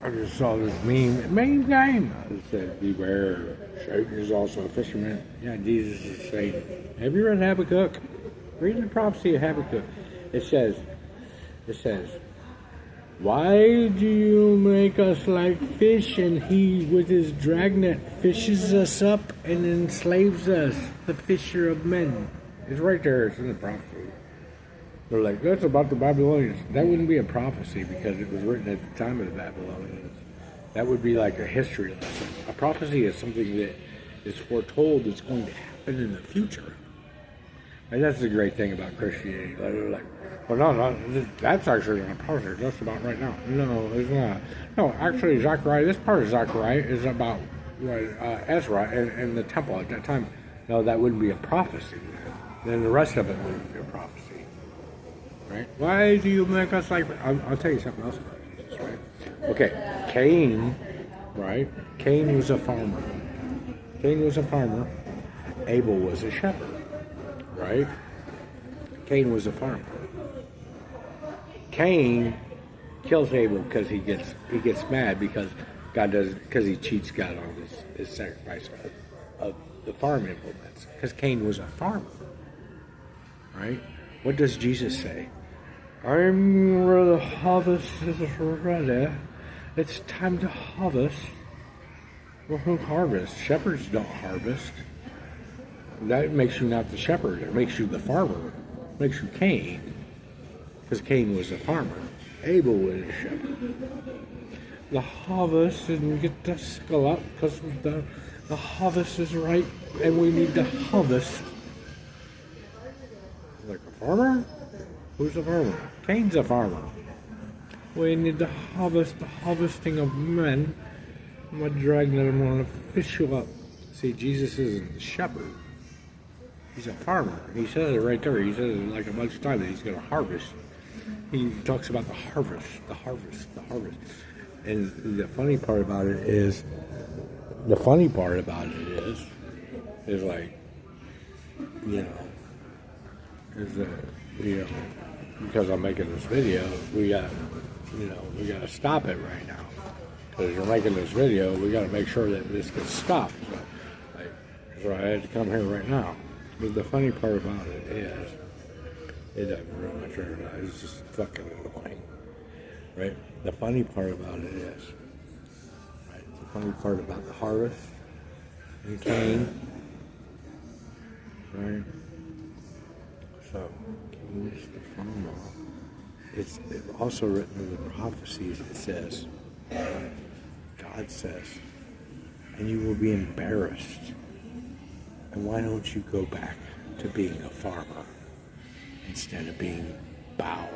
I just saw this meme game. It said, beware, Satan is also a fisherman. Yeah, Jesus is Satan. Have you read Habakkuk? Read the prophecy of Habakkuk. It says, why do you make us like fish, and he with his dragnet fishes us up and enslaves us, the fisher of men? It's right there, it's in the prophecy. They're like, that's about the Babylonians. That wouldn't be a prophecy because it was written at the time of the Babylonians. That would be like a history lesson. A prophecy is something that is foretold that's going to happen in the future. And that's the great thing about Christianity. They're like, well, no, that's actually a prophecy just about right now. No, it's not. No, actually, Zechariah, this part of Zechariah is about Ezra and the temple at that time. No, that wouldn't be a prophecy. Then the rest of it wouldn't be a prophecy. Right? Why do you make us like... I'll tell you something else about Jesus, right? Okay, Cain, right? Cain was a farmer. Abel was a shepherd, right? Cain was a farmer. Cain kills Abel because he gets mad because he cheats God on his sacrifice of the farm implements. Because Cain was a farmer, right? What does Jesus say? I'm where the harvest is ready. It's time to harvest. Well, who harvests? Shepherds don't harvest. That makes you not the shepherd. It makes you the farmer. It makes you Cain. Because Cain was a farmer. Abel was a shepherd. The harvest didn't get the sickle up because the harvest is ripe and we need to harvest. Like a farmer? Who's a farmer? Cain's a farmer. We need to harvest the harvesting of men. I'm going to drag them, I'm going to fish you up. See, Jesus isn't the shepherd. He's a farmer. He says it right there. He says it like a bunch of times that he's going to harvest. He talks about the harvest. And the funny part about it is like, because I'm making this video, we got to stop it right now. Because you're making this video, we got to make sure that this gets stopped. So I had to come here right now. But the funny part about it is, it doesn't really matter. It's just fucking annoying, right? The funny part about it is, right? The funny part about the harvest and Cain, right? So, Cain is the farmer. It's also written in the prophecies. It says, God says, and you will be embarrassed. And why don't you go back to being a farmer instead of being Baal?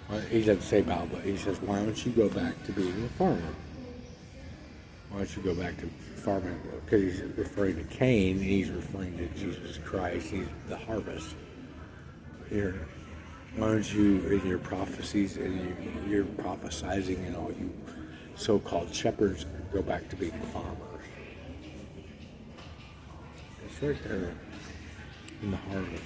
Well, he doesn't say Baal, but he says, why don't you go back to being a farmer? Why don't you go back to farming? Because he's referring to Cain, and he's referring to Jesus Christ. He's the harvest. Here, why don't you, in your prophecies, and you're prophesizing, and all you so-called shepherds, go back to being farmers? It's right there in the harvest.